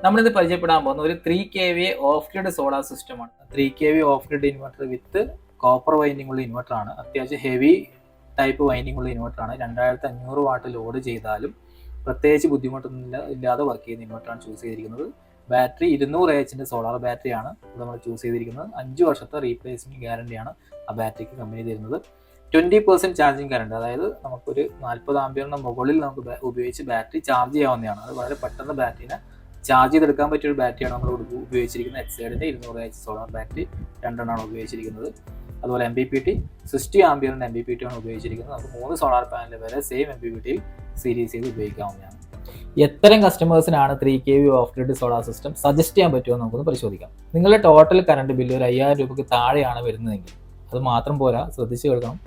നമ്മളിത് പരിചയപ്പെടാൻ പോകുന്ന ഒരു 3 kVA ഓഫ് ഗ്രിഡ് സോളാർ സിസ്റ്റമാണ്. 3 kVA ഓഫ് ഗ്രിഡ് ഇൻവെർട്ടർ വിത്ത് കോപ്പർ വൈൻഡിംഗ് ഉള്ള ഇൻവെർട്ടർ ആണ്. അത്യാവശ്യം ഹെവി ടൈപ്പ് വൈൻഡിംഗ് ഉള്ള ഇൻവെർട്ടർ ആണ്. 2500 വാട്ട് ലോഡ് ചെയ്താലും പ്രത്യേകിച്ച് ബുദ്ധിമുട്ടൊന്നും ഇല്ലാതെ വർക്ക് ചെയ്യുന്ന ഇൻവെർട്ടറാണ് ചൂസ് ചെയ്തിരിക്കുന്നത്. ബാറ്ററി 200 AH സോളാർ ബാറ്ററിയാണ് നമ്മൾ ചൂസ് ചെയ്തിരിക്കുന്നത്. 5 വർഷത്തെ റീപ്ലേസ്മെന്റ് ഗ്യാരണ്ടിയാണ് ആ ബാറ്ററിക്ക് കമ്പനി തരുന്നത്. 20% ചാർജിങ് കറണ്ട്, അതായത് നമുക്കൊരു 40 ആംപിയറിന് മുകളിൽ നമുക്ക് ഉപയോഗിച്ച് ബാറ്ററി ചാർജ് ചെയ്യാവുന്നതാണ്. അത് വളരെ പെട്ടെന്ന് ബാറ്ററിനെ ചാർജ് ചെയ്തെടുക്കാൻ പറ്റിയ ഒരു ബാറ്ററിയാണ് നമ്മൾ ഉപയോഗിച്ചിരിക്കുന്നത്. എക്സൈഡിൻ്റെ 200 AH സോളാർ ബാറ്ററി 2 ഉപയോഗിച്ചിരിക്കുന്നത്. അതുപോലെ MPPT 60 ആംപിയറിൻ്റെ MPPT ആണ് ഉപയോഗിച്ചിരിക്കുന്നത്. നമുക്ക് 3 സോളാർ പാനൽ വരെ സെയിം MPPTയിൽ സീരീസ് ചെയ്ത് ഉപയോഗിക്കാവുന്നതാണ്. എത്തരം കസ്റ്റമേഴ്സിനാണ് 3 kVA off grid solar system suggest ചെയ്യാൻ പറ്റുമോ എന്ന് നമുക്കൊന്ന് പരിശോധിക്കാം. നിങ്ങളുടെ ടോട്ടൽ കറണ്ട് ബില്ല് ഒരു 5000 രൂപയ്ക്ക് താഴെയാണ് വരുന്നതെങ്കിൽ, അത് മാത്രം പോരാ, ശ്രദ്ധിച്ച് കേൾക്കണം.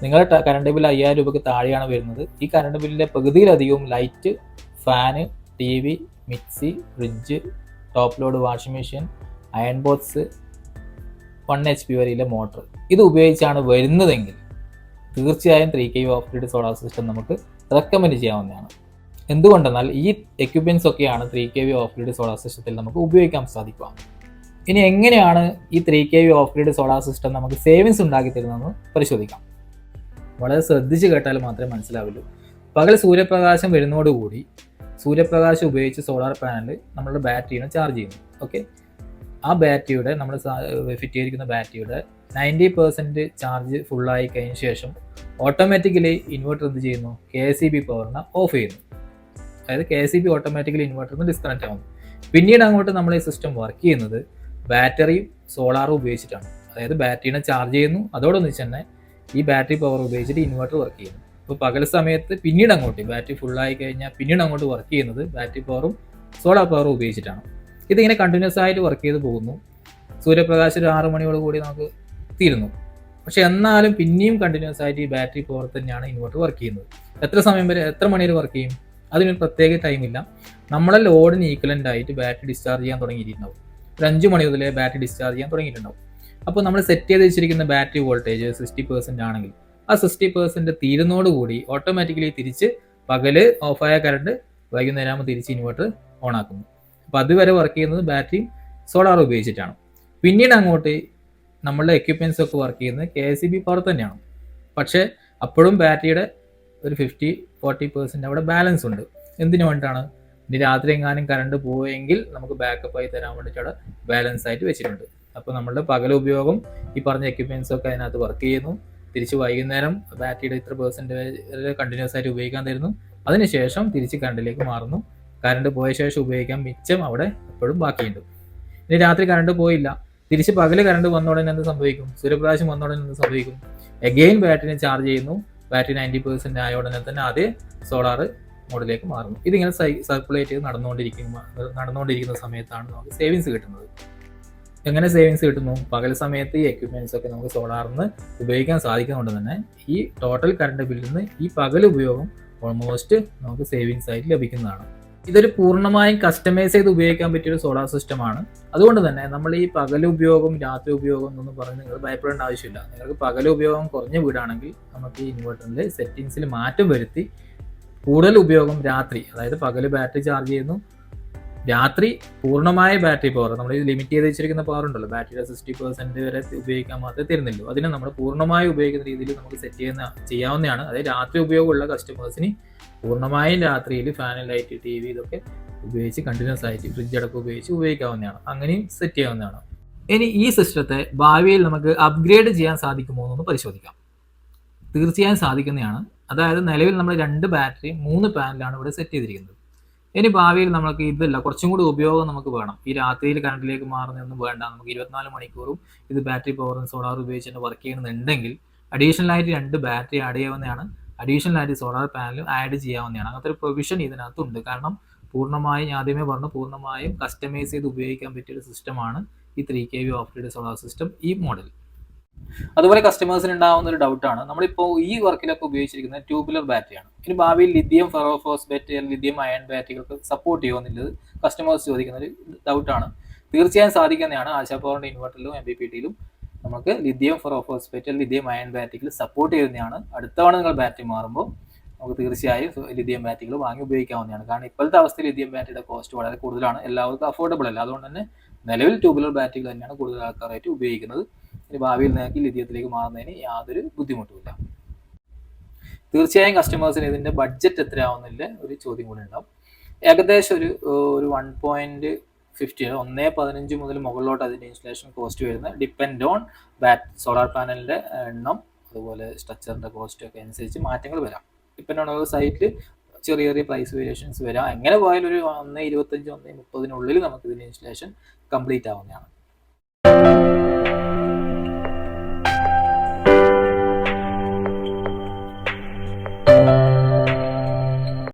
നിങ്ങളുടെ കറണ്ട് ബില്ല് 5000 രൂപയ്ക്ക് താഴെയാണ് വരുന്നത്. ഈ കറണ്ട് ബില്ലിൻ്റെ പകുതിയിലധികവും light, fan, TV, mixie, fridge, top load washing machine, iron box, 1 HP വരെയുള്ള മോട്ടർ ഇത് ഉപയോഗിച്ചാണ് വരുന്നതെങ്കിൽ തീർച്ചയായും 3 kVA off grid solar system നമുക്ക് റെക്കമെൻഡ് ചെയ്യാവുന്നതാണ്. എന്തുകൊണ്ടെന്നാൽ ഈ എക്യുപ്മെൻറ്റ്സ് ഒക്കെയാണ് 3 kVA ഓഫ് ഗ്രിഡ് സോളാർ സിസ്റ്റത്തിൽ നമുക്ക് ഉപയോഗിക്കാൻ സാധിക്കുക. ഇനി എങ്ങനെയാണ് ഈ 3 kVA off grid solar system നമുക്ക് സേവിങ്സ് ഉണ്ടാക്കി തരുന്നതെന്ന് പരിശോധിക്കാം. വളരെ ശ്രദ്ധിച്ച് കേട്ടാൽ മാത്രമേ മനസ്സിലാവുള്ളൂ. പകൽ സൂര്യപ്രകാശം വരുന്നതോടുകൂടി സൂര്യപ്രകാശം ഉപയോഗിച്ച് സോളാർ പാനൽ നമ്മളുടെ ബാറ്ററിനെ ചാർജ് ചെയ്യുന്നു. ഓക്കെ, ആ ബാറ്ററിയുടെ നമ്മൾ ഫിറ്റ് ചെയ്തിരിക്കുന്ന ബാറ്ററിയുടെ 90% ചാർജ് ഫുള്ളായി കഴിഞ്ഞ ശേഷം ഓട്ടോമാറ്റിക്കലി ഇൻവെർട്ടർ എന്ത് ചെയ്യുന്നു? KCB പവറിനെ ഓഫ് ചെയ്യുന്നു. അതായത് KCB ഓട്ടോമാറ്റിക്കലി ഇൻവെർട്ടറിന് ഡിസ്കണക്ട് ആവുന്നു. പിന്നീട് അങ്ങോട്ട് നമ്മൾ ഈ സിസ്റ്റം വർക്ക് ചെയ്യുന്നത് ബാറ്ററിയും സോളാറും ഉപയോഗിച്ചിട്ടാണ്. അതായത് ബാറ്ററിനെ ചാർജ് ചെയ്യുന്നു, അതോടൊന്നിച്ച് തന്നെ ഈ ബാറ്ററി പവർ ഉപയോഗിച്ചിട്ട് ഇൻവെർട്ടർ വർക്ക് ചെയ്യുന്നു. ഇപ്പോൾ പകൽ സമയത്ത് പിന്നീട് അങ്ങോട്ട് ബാറ്ററി ഫുള്ളായി കഴിഞ്ഞാൽ പിന്നീട് അങ്ങോട്ട് വർക്ക് ചെയ്യുന്നത് ബാറ്ററി പവറും സോളാർ പവറും ഉപയോഗിച്ചിട്ടാണ്. ഇതിങ്ങനെ കണ്ടിന്യൂസ് ആയിട്ട് വർക്ക് ചെയ്ത് പോകുന്നു. സൂര്യപ്രകാശം ഒരു 6 മണിയോട് കൂടി നമുക്ക് തീരുന്നു. പക്ഷെ എന്നാലും പിന്നെയും കണ്ടിന്യൂസ് ആയിട്ട് ഈ ബാറ്ററി പവർ തന്നെയാണ് ഇൻവെർട്ടർ വർക്ക് ചെയ്യുന്നത്. എത്ര സമയം വരെ, എത്ര മണിവരെ വർക്ക് ചെയ്യും? അതിനൊരു പ്രത്യേക ടൈമില്ല. നമ്മളെ ലോഡിന് ഈക്വലൻ്റ് ആയിട്ട് ബാറ്ററി ഡിസ്ചാർജ് ചെയ്യാൻ തുടങ്ങിയിട്ടുണ്ടാവും. ഒരു 5 മണി മുതലേ ബാറ്ററി ഡിസ്ചാർജ് ചെയ്യാൻ തുടങ്ങിയിട്ടുണ്ടാവും. അപ്പോൾ നമ്മൾ സെറ്റ് ചെയ്ത് വെച്ചിരിക്കുന്ന ബാറ്ററി വോൾട്ടേജ് 60% ആണെങ്കിൽ ആ 60% തീരുന്നതോടുകൂടി ഓട്ടോമാറ്റിക്കലി തിരിച്ച് പകല് ഓഫായ കറണ്ട് വൈകുന്നേരം ആകുമ്പോൾ തിരിച്ച് ഇൻവെർട്ടർ ഓൺ ആക്കുന്നു. അപ്പോൾ അതുവരെ വർക്ക് ചെയ്യുന്നത് ബാറ്ററിയും സോളാർ ഉപയോഗിച്ചിട്ടാണ്. പിന്നീട് അങ്ങോട്ട് നമ്മളുടെ എക്യുപ്മെൻറ്റ്സ് ഒക്കെ വർക്ക് ചെയ്യുന്നത് KCB പവർ തന്നെയാണ്. പക്ഷേ അപ്പോഴും ബാറ്ററിയുടെ ഒരു 50-40% അവിടെ ബാലൻസ് ഉണ്ട്. എന്തിനു വേണ്ടിയിട്ടാണ്? ഇനി രാത്രി എങ്ങാനും കറണ്ട് പോയെങ്കിൽ നമുക്ക് ബാക്കപ്പായി തരാൻ വേണ്ടിയിട്ട് അവിടെ ബാലൻസ് ആയിട്ട് വെച്ചിട്ടുണ്ട്. അപ്പോൾ നമ്മളുടെ പകൽ ഉപയോഗം ഈ പറഞ്ഞ എക്യുപ്മെൻറ്റ്സ് ഒക്കെ അതിനകത്ത് വർക്ക് ചെയ്യുന്നു. തിരിച്ച് വൈകുന്നേരം ബാറ്ററിയുടെ ഇത്ര % കണ്ടിന്യൂസ് ആയിട്ട് ഉപയോഗിക്കാൻ തരുന്നു. അതിനുശേഷം തിരിച്ച് കറണ്ടിലേക്ക് മാറുന്നു. കറണ്ട് പോയ ശേഷം ഉപയോഗിക്കാൻ മിച്ചം അവിടെ എപ്പോഴും ബാക്കിയുണ്ട്. ഇനി രാത്രി കറണ്ട് പോയില്ല, തിരിച്ച് പകൽ കറണ്ട് വന്ന ഉടനെ എന്ത് സംഭവിക്കും? സൂര്യപ്രകാശം വന്ന ഉടനെ എന്ത് സംഭവിക്കും? എഗെയിൻ ബാറ്ററിനെ ചാർജ് ചെയ്യുന്നു. ബാറ്ററി 90% ആയ ഉടനെ തന്നെ അതേ സോളാർ മോഡിലേക്ക് മാറുന്നു. ഇതിങ്ങനെ സർക്കുലേറ്റ് ചെയ്ത് നടന്നുകൊണ്ടിരിക്കുന്ന സമയത്താണ് നമുക്ക് സേവിങ്സ് കിട്ടുന്നത്. എങ്ങനെ സേവിങ്സ് കിട്ടുന്നു? പകൽ സമയത്ത് ഈ എക്യുപ്മെൻറ്റ്സ് ഒക്കെ നമുക്ക് സോളാറിന് ഉപയോഗിക്കാൻ സാധിക്കുന്നതുകൊണ്ട് തന്നെ ഈ ടോട്ടൽ കറണ്ട് ബില്ലിൽ നിന്ന് ഈ പകൽ ഉപയോഗം ഓൾമോസ്റ്റ് നമുക്ക് സേവിങ്സ് ആയിട്ട് ലഭിക്കുന്നതാണ്. ഇതൊരു പൂർണ്ണമായും കസ്റ്റമൈസ് ചെയ്ത് ഉപയോഗിക്കാൻ പറ്റിയൊരു സോളാർ സിസ്റ്റമാണ്. അതുകൊണ്ട് തന്നെ നമ്മൾ ഈ പകൽ ഉപയോഗം രാത്രി ഉപയോഗം എന്നൊന്നും പറഞ്ഞ് നിങ്ങൾ ഭയപ്പെടേണ്ട ആവശ്യമില്ല. നിങ്ങൾക്ക് പകൽ ഉപയോഗം കുറഞ്ഞ വീടാണെങ്കിൽ നമുക്ക് ഈ ഇൻവെർട്ടറിൻ്റെ സെറ്റിങ്സിൽ മാറ്റം വരുത്തി കൂടുതൽ ഉപയോഗം രാത്രി, അതായത് പകൽ ബാറ്ററി ചാർജ് ചെയ്യുന്നു, രാത്രി പൂർണ്ണമായ ബാറ്ററി പവർ, നമ്മൾ ഈ ലിമിറ്റ് ചെയ്ത് വെച്ചിരിക്കുന്ന പവർ ഉണ്ടല്ലോ, ബാറ്ററിയുടെ 60% വരെ ഉപയോഗിക്കാൻ മാത്രമേ തരുന്നുള്ളൂ. അതിനെ നമ്മൾ പൂർണ്ണമായി ഉപയോഗിക്കുന്ന രീതിയിൽ നമുക്ക് ചെയ്യാവുന്നതാണ്. അതായത് രാത്രി ഉപയോഗമുള്ള കസ്റ്റമേഴ്സിന് പൂർണ്ണമായും രാത്രിയിൽ ഫാൻ, ലൈറ്റ്, TV ഇതൊക്കെ ഉപയോഗിച്ച് കണ്ടിന്യൂസ് ആയിട്ട് ഫ്രിഡ്ജ് അടക്കം ഉപയോഗിച്ച് ഉപയോഗിക്കാവുന്നതാണ്. അങ്ങനെയും സെറ്റ് ചെയ്യാവുന്നതാണ്. ഇനി ഈ സിസ്റ്റത്തെ ഭാവിയിൽ നമുക്ക് അപ്ഗ്രേഡ് ചെയ്യാൻ സാധിക്കുമോ എന്നൊന്ന് പരിശോധിക്കാം. തീർച്ചയായും സാധിക്കുന്നതാണ്. അതായത് നിലവിൽ നമ്മൾ 2 ബാറ്ററി 3 പാനലാണ് ഇവിടെ സെറ്റ് ചെയ്തിരിക്കുന്നത്. ഇനി ഭാവിയിൽ നമുക്ക് ഇതല്ല, കുറച്ചും കൂടി ഉപയോഗം നമുക്ക് വേണം. ഈ രാത്രിയിൽ കറണ്ടിലേക്ക് മാറുന്നതൊന്നും വേണ്ട, നമുക്ക് 24 മണിക്കൂറും ഇത് ബാറ്ററി പവറും സോളാർ ഉപയോഗിച്ച് തന്നെ വർക്ക് ചെയ്യുന്നുണ്ടെങ്കിൽ അഡീഷണൽ ആയിട്ട് 2 ബാറ്ററി ആഡ് ചെയ്യാവുന്നതാണ്. അഡീഷണൽ ആയിട്ട് സോളാർ പാനലും ആഡ് ചെയ്യാവുന്നതാണ്. അങ്ങനത്തെ ഒരു പ്രൊവിഷൻ ഇതിനകത്തുണ്ട്. കാരണം പൂർണ്ണമായും, ഞാൻ ആദ്യമേ പറഞ്ഞു, പൂർണ്ണമായും കസ്റ്റമൈസ് ചെയ്ത് ഉപയോഗിക്കാൻ പറ്റിയൊരു സിസ്റ്റമാണ് ഈ 3 kVA off grid solar system, ഈ മോഡൽ. അതുപോലെ കസ്റ്റമേഴ്സിന് ഉണ്ടാകുന്ന ഒരു ഡൗട്ടാണ്, നമ്മളിപ്പോൾ ഈ വർക്കിലൊക്കെ ഉപയോഗിച്ചിരിക്കുന്നത് ട്യൂബുലർ ബാറ്ററിയാണ്. ഇനി ഭാവിയിൽ ലിഥിയം ഫെറോഫോസ്ഫേറ്റ്, ലിഥിയം അയൺ ബാറ്ററികൾക്ക് സപ്പോർട്ട് ചെയ്യുമെന്നുള്ളത് കസ്റ്റമേഴ്സ് ചോദിക്കുന്ന ഒരു ഡൗട്ടാണ്. തീർച്ചയായും സാധിക്കുന്നതാണ്. ആശാ പവറിൻ്റെ ഇൻവെർട്ടറിലും MPPTയിലും നമുക്ക് ലിഥിയം ഫെറോഫോസ്ഫേറ്റ്, ലിഥിയം അയൺ ബാറ്ററികൾ സപ്പോർട്ട് ചെയ്യുന്നതാണ്. അടുത്ത തവണ നിങ്ങൾ ബാറ്ററി മാറുമ്പോൾ നമുക്ക് തീർച്ചയായും ലിഥിയം ബാറ്ററികൾ വാങ്ങി ഉപയോഗിക്കാവുന്നതാണ്. കാരണം ഇപ്പോഴത്തെ അവസ്ഥയിൽ ലിഥിയം ബാറ്ററിയുടെ കോസ്റ്റ് വളരെ കൂടുതലാണ്, എല്ലാവർക്കും അഫോർഡബിൾ അല്ല. അതുകൊണ്ട് തന്നെ നിലവിൽ ട്യൂബുലർ ബാറ്ററികൾ തന്നെയാണ് കൂടുതൽ ആൾക്കാരായിട്ട് ഉപയോഗിക്കുന്നത്. ഇനി ഭാവിയിൽ നിങ്ങൾക്ക് ലിഥിയത്തിലേക്ക് മാറുന്നതിന് യാതൊരു ബുദ്ധിമുട്ടുമില്ല. തീർച്ചയായും കസ്റ്റമേഴ്സിന് ഇതിൻ്റെ ബഡ്ജറ്റ് എത്രയാവുന്നില്ല ഒരു ചോദ്യം കൂടി ഉണ്ടാവും. ഏകദേശം ഒരു 1.50 1.15 മുതൽ മുകളിലോട്ട് അതിൻ്റെ ഇൻസ്റ്റലേഷൻ കോസ്റ്റ് വരുന്നത് ഡിപ്പെൻഡ് ഓൺ സോളാർ പാനലിൻ്റെ എണ്ണം, അതുപോലെ സ്ട്രക്ചറിൻ്റെ കോസ്റ്റ് ഒക്കെ അനുസരിച്ച് മാറ്റങ്ങൾ വരാം. ഡിപ്പെൻഡ് ഓൺ സൈറ്റിൽ ചെറിയ ചെറിയ പ്രൈസ് വേരിയേഷൻസ് വരാം. എങ്ങനെ പോയാലും ഒരു 1.25 1.30 നമുക്ക് ഇതിൻ്റെ ഇൻസ്റ്റലേഷൻ കംപ്ലീറ്റ് ആവുന്നതാണ്.